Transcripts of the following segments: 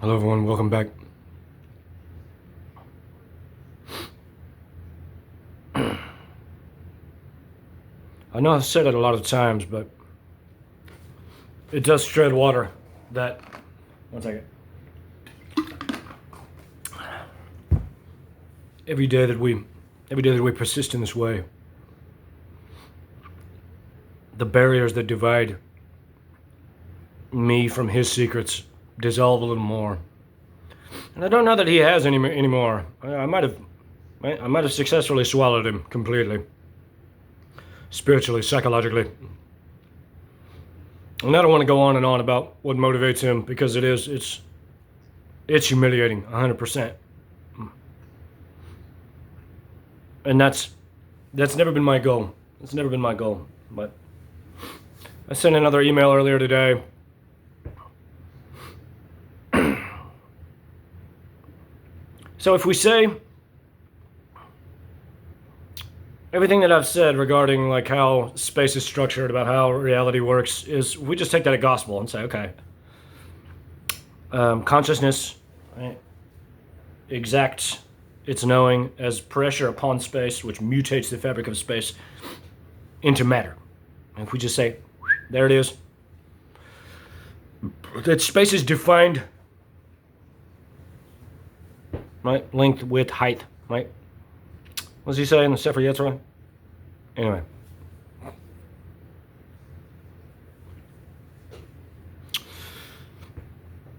Hello everyone, welcome back. I know I've said it a lot of times, but it does tread water that, one second, every day that we persist in this way, the barriers that divide me from his secrets dissolve a little more. And I don't know that he has any anymore. I might have successfully swallowed him completely. Spiritually, psychologically. And I don't want to go on and on about what motivates him, because it's humiliating, 100%. And that's never been my goal. It's never been my goal. But I sent another email earlier today. So if we say everything that I've said regarding like how space is structured, about how reality works, is we just take that as gospel and say, okay, consciousness, right, exacts its knowing as pressure upon space, which mutates the fabric of space into matter. And if we just say, there it is, that space is defined, right, length, width, height, right? What does he say in the Sefer Yetzirah? Anyway.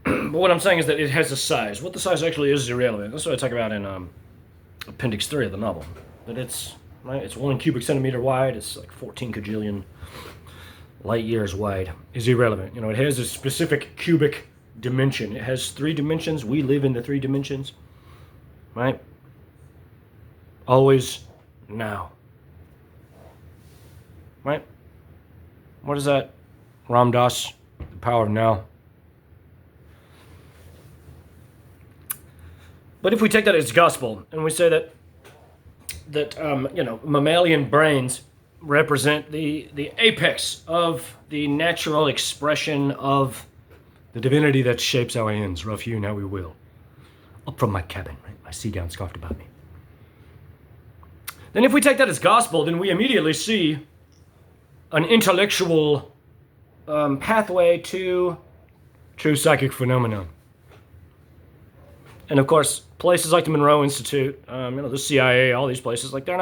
But what I'm saying is that it has a size. What the size actually is irrelevant. That's what I talk about in Appendix 3 of the novel. That it's 1 cubic centimeter wide. It's like 14 kajillion light years wide. Is irrelevant. You know, it has a specific cubic dimension. It has 3 dimensions. We live in the 3 dimensions. Right? Always now. Right? What is that? Ram Dass, the power of now. But if we take that as gospel and we say that mammalian brains represent the apex of the natural expression of the divinity that shapes our ends, rough hewn how we will. Up from my cabin, right? My sea gown scarfed about me. Then if we take that as gospel, then we immediately see an intellectual pathway to true psychic phenomenon. And of course, places like the Monroe Institute, the CIA, all these places, like they're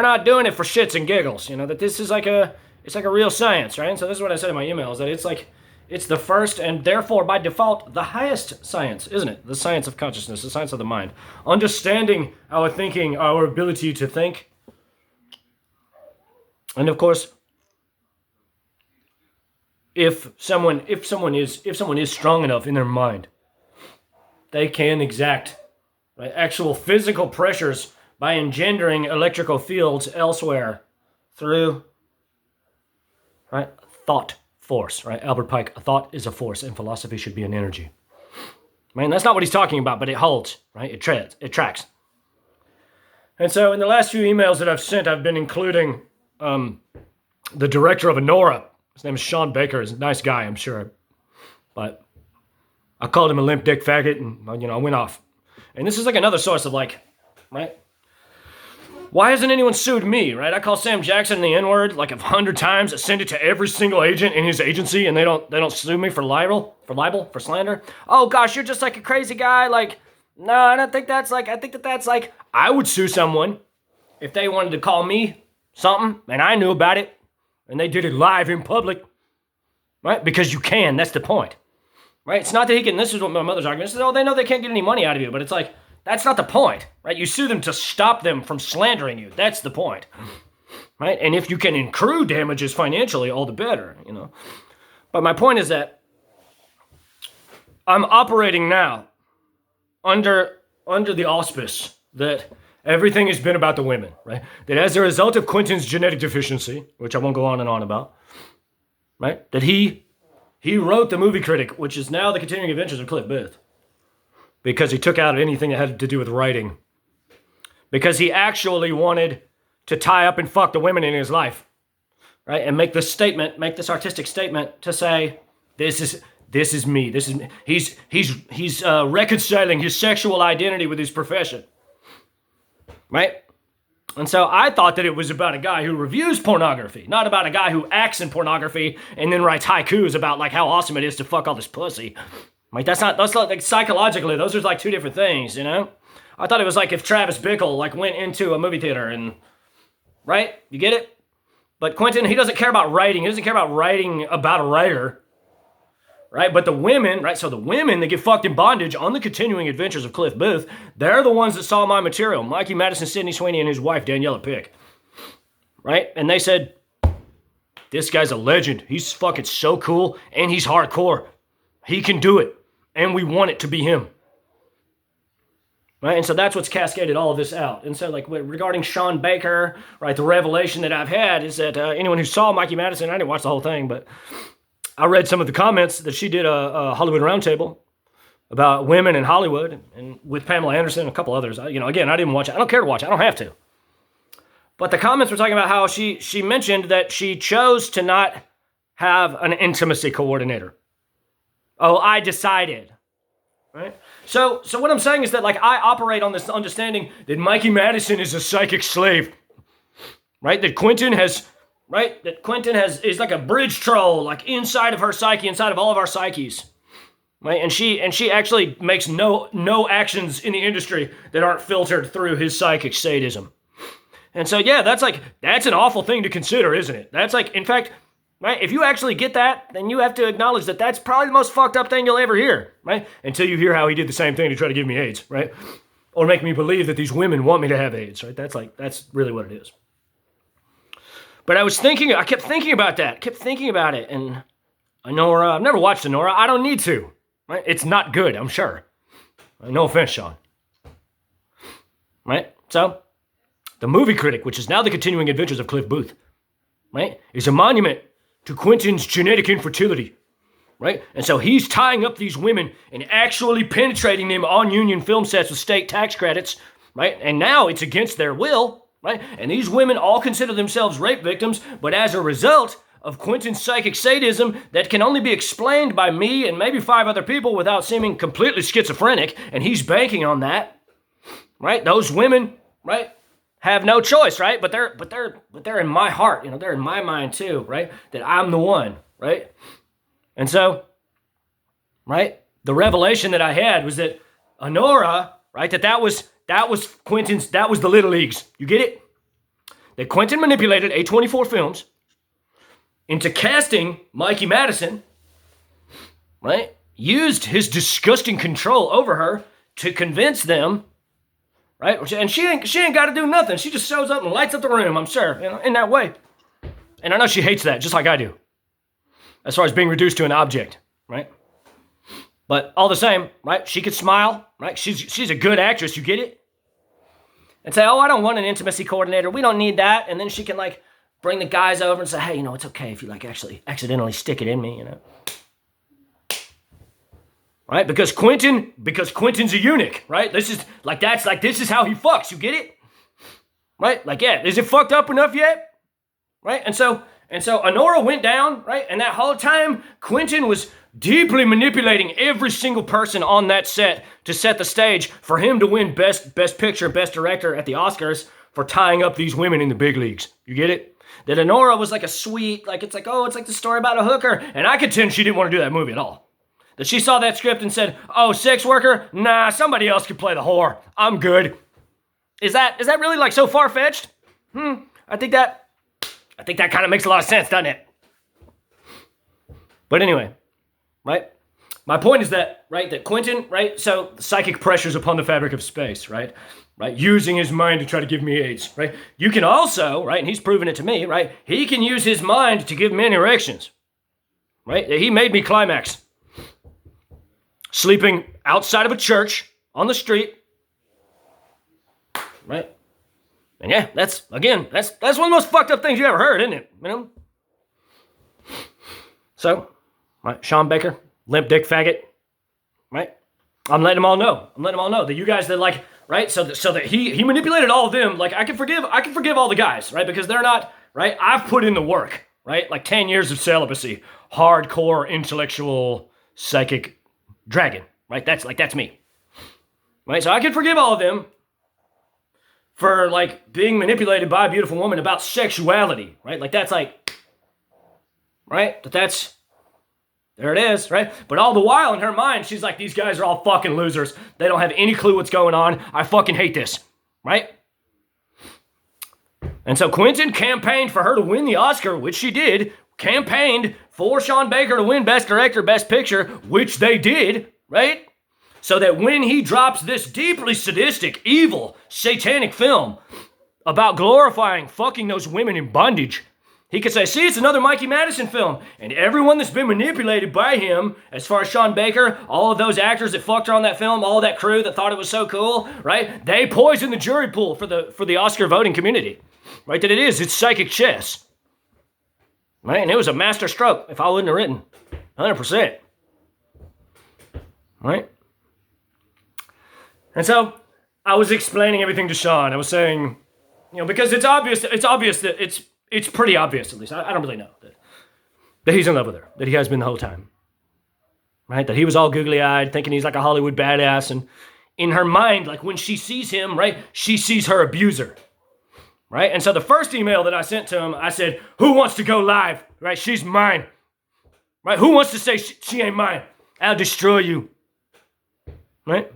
not doing it for shits and giggles. You know, that this is like a real science, right? And so this is what I said in my email, is that it's the first and therefore by default the highest science, isn't it? The science of consciousness, the science of the mind. Understanding our thinking, our ability to think. And of course, if someone is strong enough in their mind, they can exact, right, actual physical pressures by engendering electrical fields elsewhere through, right, thought force, right? Albert Pike, a thought is a force and philosophy should be an energy. Man, that's not what he's talking about, but it holds, right? It tracks. And so in the last few emails that I've sent, I've been including the director of Anora. His name is Sean Baker. He's a nice guy, I'm sure. But I called him a limp dick faggot, and I went off. And this is like another source of like, right? Why hasn't anyone sued me, right? I call Sam Jackson the N-word like 100 times. I send it to every single agent in his agency, and they don't sue me for libel, for slander. Oh gosh, you're just like a crazy guy. Like, no, I don't think that's like. I think that's like. I would sue someone if they wanted to call me something, and I knew about it, and they did it live in public, right? Because you can. That's the point. Right? It's not that he can, this is what my mother's argument is, they know they can't get any money out of you, but it's like, that's not the point, right? You sue them to stop them from slandering you. That's the point, right? And if you can accrue damages financially, all the better, But my point is that I'm operating now under the auspice that everything has been about the women, right? That as a result of Quentin's genetic deficiency, which I won't go on and on about, right? That he wrote the movie critic, which is now the continuing adventures of Cliff Booth, because he took out anything that had to do with writing. Because he actually wanted to tie up and fuck the women in his life, right? And make this artistic statement to say, this This is me. This is me. He's reconciling his sexual identity with his profession, right? And so I thought that it was about a guy who reviews pornography, not about a guy who acts in pornography and then writes haikus about like how awesome it is to fuck all this pussy. Like that's not like psychologically, those are like two different things, you know? I thought it was like if Travis Bickle like went into a movie theater and, right? You get it? But Quentin, he doesn't care about writing. He doesn't care about writing about a writer, right? But the women, right? So the women that get fucked in bondage on the continuing adventures of Cliff Booth, they're the ones that saw my material. Mikey Madison, Sydney Sweeney, and his wife, Daniela Pick, right? And they said, this guy's a legend. He's fucking so cool, and he's hardcore. He can do it, and we want it to be him. Right, and so that's what's cascaded all of this out. And so, like, regarding Sean Baker, right, the revelation that I've had is that anyone who saw Mikey Madison, I didn't watch the whole thing, but I read some of the comments that she did a Hollywood Roundtable about women in Hollywood, and with Pamela Anderson and a couple others. Again, I didn't watch it. I don't care to watch it. I don't have to. But the comments were talking about how she mentioned that she chose to not have an intimacy coordinator. Oh, I decided. Right? So what I'm saying is that, like, I operate on this understanding that Mikey Madison is a psychic slave, right? That Quentin is like a bridge troll, like inside of her psyche, inside of all of our psyches, right? And she actually makes no actions in the industry that aren't filtered through his psychic sadism. And so, yeah, that's an awful thing to consider, isn't it? That's like, in fact, right, if you actually get that, then you have to acknowledge that that's probably the most fucked up thing you'll ever hear, right? Until you hear how he did the same thing to try to give me AIDS, right? Or make me believe that these women want me to have AIDS, right? That's really what it is. But I kept thinking about that, and Nora, I've never watched Nora, I don't need to, right? It's not good, I'm sure. No offense, Sean. Right? So, the movie critic, which is now the continuing adventures of Cliff Booth, right, is a monument to Quentin's genetic infertility, right? And so he's tying up these women and actually penetrating them on union film sets with state tax credits, right? And now it's against their will, right? And these women all consider themselves rape victims, but as a result of Quentin's psychic sadism that can only be explained by me and maybe 5 other people without seeming completely schizophrenic, and he's banking on that, right? Those women, right, have no choice, right? But they're in my heart, they're in my mind too, right? That I'm the one, right? And so, right, the revelation that I had was that Honora, right, that was Quentin's, that was the Little Leagues. You get it? That Quentin manipulated A24 Films into casting Mikey Madison, right? Used his disgusting control over her to convince them, right? And she ain't got to do nothing. She just shows up and lights up the room, I'm sure, in that way. And I know she hates that, just like I do, as far as being reduced to an object, right? But all the same, right? She could smile, right? She's a good actress, you get it? And say, oh, I don't want an intimacy coordinator. We don't need that. And then she can, like, bring the guys over and say, hey, it's okay if you, like, actually accidentally stick it in me, Right? Because Quentin's a eunuch, right? This is how he fucks, you get it? Right? Like, yeah, is it fucked up enough yet? Right? And so Honora went down, right? And that whole time, Quentin was deeply manipulating every single person on that set to set the stage for him to win Best Picture, Best Director at the Oscars for tying up these women in the big leagues. You get it? That Honora was like a sweet, like, it's like the story about a hooker. And I contend she didn't want to do that movie at all. That she saw that script and said, oh, sex worker? Nah, somebody else could play the whore. I'm good. Is that really, like, so far-fetched? I think that kind of makes a lot of sense, doesn't it? But anyway, right? My point is that, right, that Quentin, right, so psychic pressures upon the fabric of space, right? Right, using his mind to try to give me AIDS, right? You can also, right, and he's proven it to me, right? He can use his mind to give men erections, right? He made me climax. Sleeping outside of a church, on the street, right? And yeah, that's one of the most fucked up things you ever heard, isn't it? So, right, Sean Baker, limp dick faggot, right? I'm letting them all know that you guys that, like, right? So that he manipulated all of them. Like, I can forgive all the guys, right? Because they're not, right? I've put in the work, right? Like 10 years of celibacy, hardcore intellectual psychic dragon, right? That's me, right? So I can forgive all of them for like being manipulated by a beautiful woman about sexuality, right? Like that's like, right? That's, there it is, right? But all the while in her mind, she's like, these guys are all fucking losers. They don't have any clue what's going on. I fucking hate this, right? And so Quentin campaigned for her to win the Oscar, which she did, campaigned for Sean Baker to win Best Director, Best Picture, which they did, right? So that when he drops this deeply sadistic, evil, satanic film about glorifying fucking those women in bondage, he could say, see, it's another Mikey Madison film. And everyone that's been manipulated by him, as far as Sean Baker, all of those actors that fucked her on that film, all of that crew that thought it was so cool, right? They poisoned the jury pool for the Oscar voting community, right? That it's psychic chess, right? And it was a master stroke if I wouldn't have written, 100%, right? And so I was explaining everything to Sean. I was saying, because it's obvious that it's pretty obvious, at least. I don't really know that he's in love with her, that he has been the whole time, right? That he was all googly-eyed, thinking he's like a Hollywood badass, and in her mind, like when she sees him, right, she sees her abuser, right? And so the first email that I sent to him, I said, who wants to go live, right? She's mine, right? Who wants to say she ain't mine? I'll destroy you, right?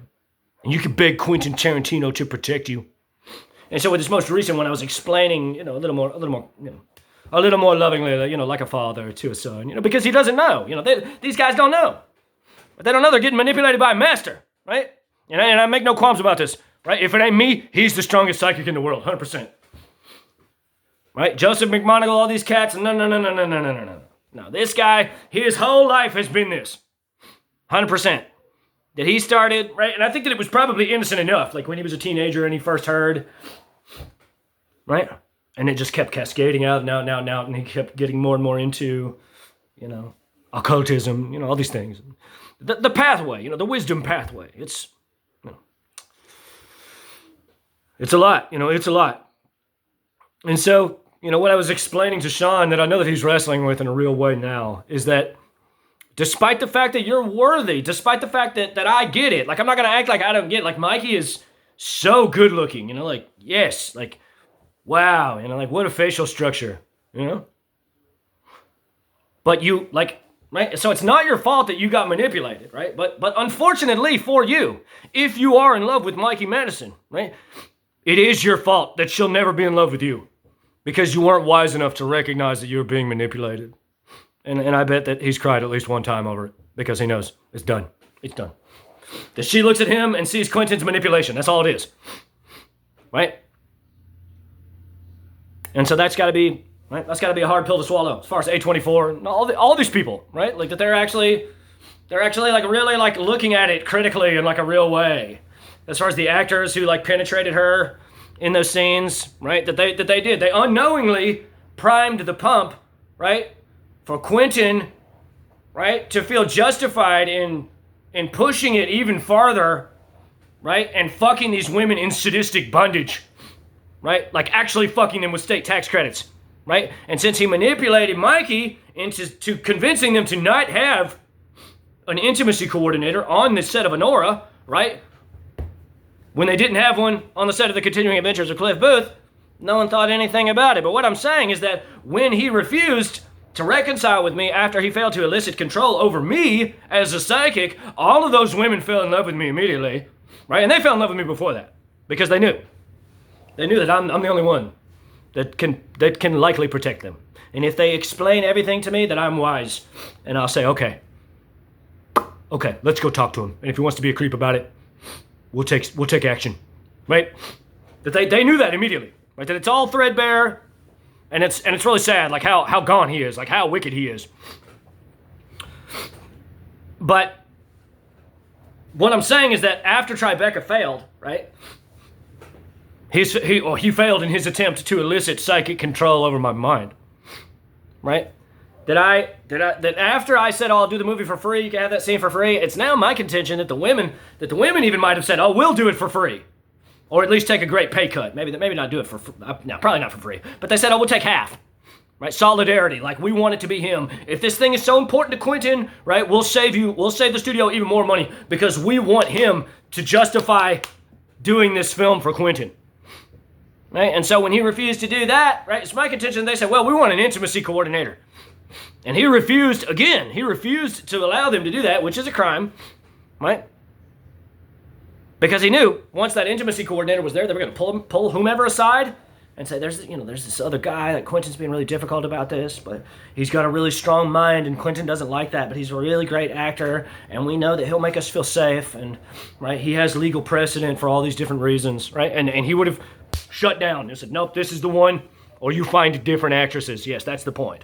And you can beg Quentin Tarantino to protect you. And so with this most recent one, I was explaining, a little more lovingly, like a father to a son, because he doesn't know. These guys don't know. But they don't know they're getting manipulated by a master, right? And I make no qualms about this, right? If it ain't me, he's the strongest psychic in the world, 100%. Right? Joseph McMonagle, all these cats, no. No, this guy, his whole life has been this, 100%. That he started, right? And I think that it was probably innocent enough, like when he was a teenager and he first heard, right? And it just kept cascading out, now, and he kept getting more and more into, occultism, all these things. The pathway, the wisdom pathway. It's a lot, it's a lot. And so, what I was explaining to Sean that I know that he's wrestling with in a real way now is that despite the fact that you're worthy, despite the fact that I get it, like I'm not going to act like I don't get it. Like Mikey is so good looking, like, yes, like, wow, like what a facial structure, But you, like, right? So it's not your fault that you got manipulated, right? But unfortunately for you, if you are in love with Mikey Madison, right? It is your fault that she'll never be in love with you because you weren't wise enough to recognize that you were being manipulated. And I bet that he's cried at least one time over it because he knows it's done. It's done. That she looks at him and sees Quentin's manipulation. That's all it is. Right? And so that's got to be, right? That's got to be a hard pill to swallow. As far as A24 and all these people, right? Like that they're actually like really like looking at it critically in like a real way. As far as the actors who like penetrated her in those scenes, right? That they did. They unknowingly primed the pump, right? For Quentin, right, to feel justified in pushing it even farther, right, and fucking these women in sadistic bondage, right, like actually fucking them with state tax credits, right, and since he manipulated Mikey into convincing them to not have an intimacy coordinator on the set of Honora, right, when they didn't have one on the set of The Continuing Adventures of Cliff Booth, no one thought anything about it. But what I'm saying is that when he refused to reconcile with me after he failed to elicit control over me as a psychic, all of those women fell in love with me immediately, right? And they fell in love with me before that because they knew that I'm the only one that can likely protect them. And if they explain everything to me, that I'm wise, and I'll say, okay, let's go talk to him. And if he wants to be a creep about it, we'll take action, right? That they knew that immediately, right? That it's all threadbare. And it's really sad, like how gone he is, like how wicked he is. But what I'm saying is that after Tribeca failed, right? He failed in his attempt to elicit psychic control over my mind, right? That after I said, I'll do the movie for free, you can have that scene for free. It's now my contention that the women even might have said, oh, we'll do it for free. Or at least take a great pay cut. Maybe not do it for free. No, probably not for free. But they said, oh, we'll take half. right? Solidarity, like we want it to be him. If this thing is so important to Quentin, right, we'll save the studio even more money because we want him to justify doing this film for Quentin. Right? And so when he refused to do that, right, it's my contention, they said, well, we want an intimacy coordinator. And he refused to allow them to do that, which is a crime, right? Because he knew once that intimacy coordinator was there, they were going to pull whomever aside and say, there's this other guy that Quentin's being really difficult about this, but he's got a really strong mind and Quentin doesn't like that, but he's a really great actor and we know that he'll make us feel safe and, right, he has legal precedent for all these different reasons, right? And he would have shut down and said, nope, this is the one, or you find different actresses. Yes, that's the point,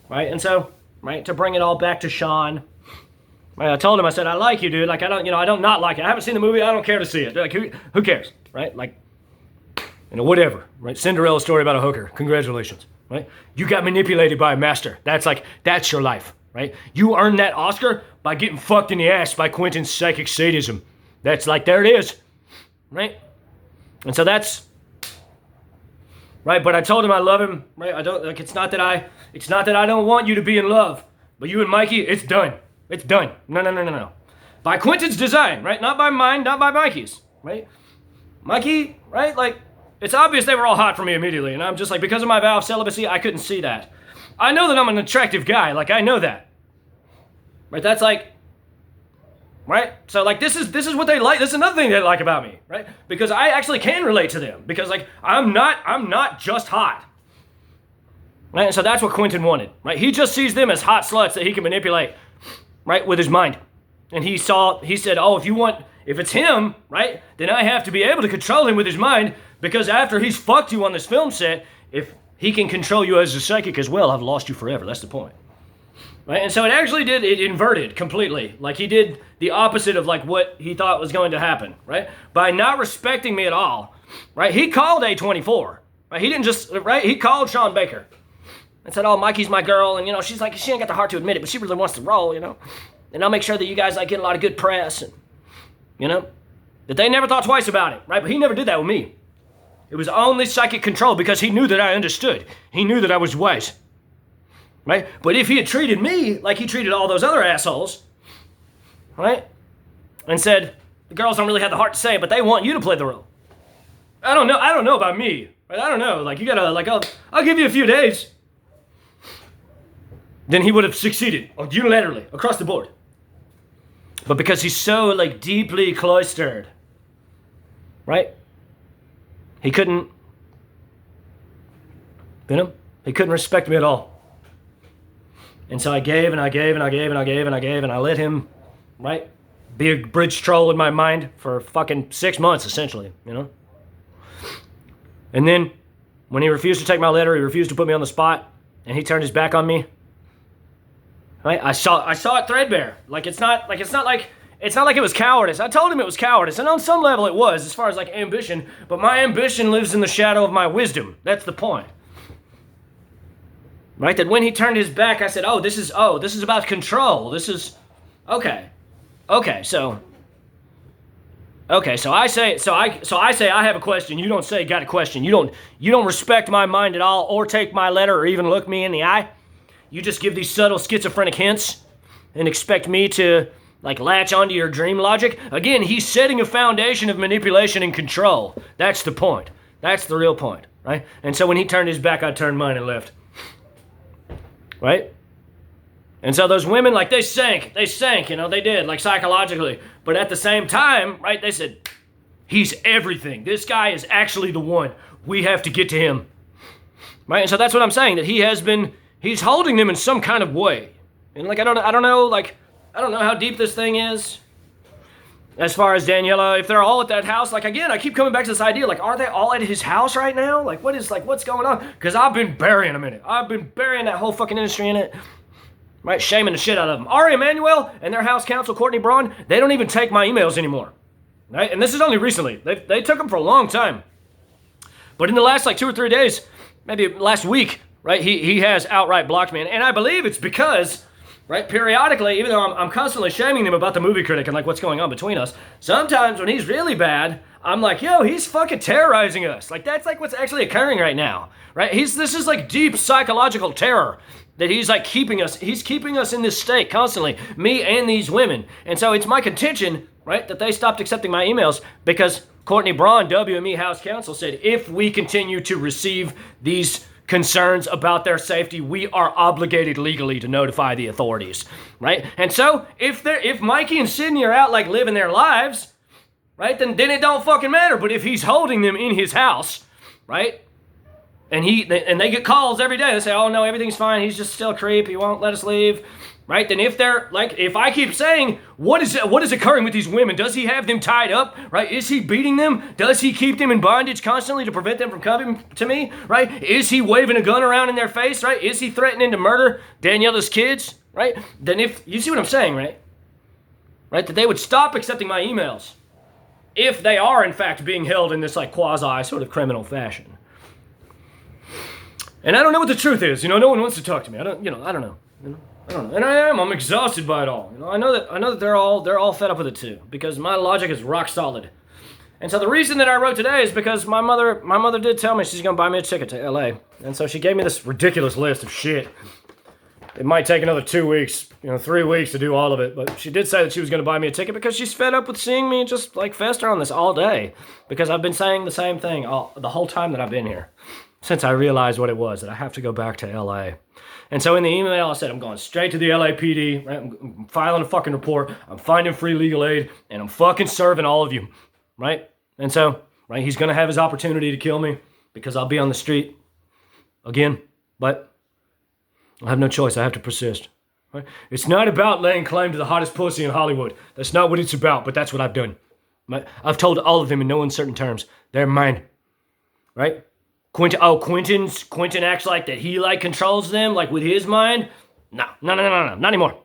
right? And so, right, to bring it all back to Sean, right, I told him, I said, I like you, dude. Like, I don't not like it. I haven't seen the movie. I don't care to see it. Like, who cares, right? Like, whatever, right? Cinderella story about a hooker. Congratulations, right? You got manipulated by a master. That's your life, right? You earned that Oscar by getting fucked in the ass by Quentin's psychic sadism. That's like, there it is, right? And so that's, right? But I told him I love him, right? I don't, like, it's not that I don't want you to be in love, but you and Mikey, it's done. It's done. No. By Quentin's design, right? Not by mine, not by Mikey's, right? Mikey, right? Like, it's obvious they were all hot for me immediately, and I'm just like, because of my vow of celibacy, I couldn't see that. I know that I'm an attractive guy, like, I know that. Right? That's like, right? So, like, this is what they like. This is another thing they like about me, right? Because I actually can relate to them, because, like, I'm not just hot. Right? And so that's what Quentin wanted, right? He just sees them as hot sluts that he can manipulate, right, with his mind. And he said, oh, if it's him, right, then I have to be able to control him with his mind, because after he's fucked you on this film set, if he can control you as a psychic as well, I've lost you forever. That's the point. Right? And so it inverted completely. Like, he did the opposite of, like, what he thought was going to happen, right? By not respecting me at all, right? He called A24, right? He didn't just, right? He called Sean Baker and said, oh, Mikey's my girl, and, she's like, she ain't got the heart to admit it, but she really wants to roll, and I'll make sure that you guys, like, get a lot of good press, and, that they never thought twice about it, right? But he never did that with me. It was only psychic control because he knew that I understood. He knew that I was wise, right? But if he had treated me like he treated all those other assholes, right, and said, the girls don't really have the heart to say it, but they want you to play the role. I don't know about me, right? I don't know, like, you gotta, like, I'll give you a few days. Then he would have succeeded, unilaterally, across the board. But because he's so, like, deeply cloistered, right? He couldn't, he couldn't respect me at all. And so I gave, and I let him, right, be a bridge troll in my mind for fucking 6 months, essentially, And then, when he refused to take my letter, he refused to put me on the spot, and he turned his back on me, right? I saw it threadbare. Like, it's not like it was cowardice. I told him it was cowardice, and on some level it was, as far as, like, ambition, but my ambition lives in the shadow of my wisdom. That's the point. Right? That when he turned his back, I said, this is about control. This is, okay, so I say I have a question. You don't say got a question. You don't respect my mind at all, or take my letter, or even look me in the eye. You just give these subtle schizophrenic hints and expect me to, like, latch onto your dream logic. Again, he's setting a foundation of manipulation and control. That's the point. That's the real point, right? And so when he turned his back, I turned mine and left. Right? And so those women, like, they sank, they did, like, psychologically. But at the same time, right, they said, he's everything. This guy is actually the one. We have to get to him. Right? And so that's what I'm saying, that he's holding them in some kind of way. And, like, I don't know how deep this thing is. As far as Daniela, if they're all at that house, like, again, I keep coming back to this idea, like, are they all at his house right now? Like, what's going on? Because I've been burying them in it. I've been burying that whole fucking industry in it. Right? Shaming the shit out of them. Ari Emanuel and their house counsel, Courtney Braun, they don't even take my emails anymore. Right? And this is only recently. They took them for a long time. But in the last, like, 2 or 3 days, maybe last week, right, he has outright blocked me. And I believe it's because right, periodically, even though I'm constantly shaming them about the movie critic and like what's going on between us, sometimes when he's really bad, I'm like, yo, he's fucking terrorizing us. Like, that's like what's actually occurring right now, right? This is like deep psychological terror that he's like keeping us in this state constantly, me and these women. And so it's my contention, right, that they stopped accepting my emails because Courtney Braun, WME House Counsel, said if we continue to receive these concerns about their safety, we are obligated legally to notify the authorities, right? And so if Mikey and Sydney are out like living their lives, right, then it don't fucking matter. But if he's holding them in his house, right, and they get calls every day, they say, oh no, everything's fine, he's just still a creep, he won't let us leave, right? Then if they're like, if I keep saying, what is occurring with these women? Does he have them tied up, right? Is he beating them? Does he keep them in bondage constantly to prevent them from coming to me, right? Is he waving a gun around in their face, right? Is he threatening to murder Daniela's kids, right? Then if, you see what I'm saying, right? Right, that they would stop accepting my emails if they are in fact being held in this like quasi sort of criminal fashion. And I don't know what the truth is, no one wants to talk to me. I don't know. And I'm exhausted by it all. I know that they're all fed up with it too, because my logic is rock solid. And so the reason that I wrote today is because my mother did tell me she's gonna buy me a ticket to LA. And so she gave me this ridiculous list of shit. It might take another 2 weeks, 3 weeks to do all of it, but she did say that she was gonna buy me a ticket because she's fed up with seeing me just like fester on this all day. Because I've been saying the same thing the whole time that I've been here. Since I realized what it was, that I have to go back to LA. And so in the email, I said, I'm going straight to the LAPD, right? I'm filing a fucking report, I'm finding free legal aid, and I'm fucking serving all of you, right? And so, right, he's gonna have his opportunity to kill me because I'll be on the street again, but I have no choice, I have to persist. Right? It's not about laying claim to the hottest pussy in Hollywood. That's not what it's about, but that's what I've done. Right? I've told all of them in no uncertain terms, they're mine, right? Quentin acts like that he like controls them, like with his mind. No, not anymore.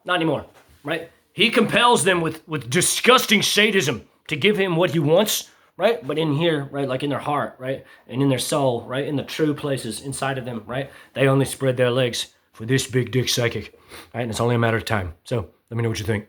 Not anymore, right? He compels them with disgusting sadism to give him what he wants, right? But in here, right, like in their heart, right? And in their soul, right? In the true places inside of them, right? They only spread their legs for this big dick psychic, right? And it's only a matter of time. So let me know what you think.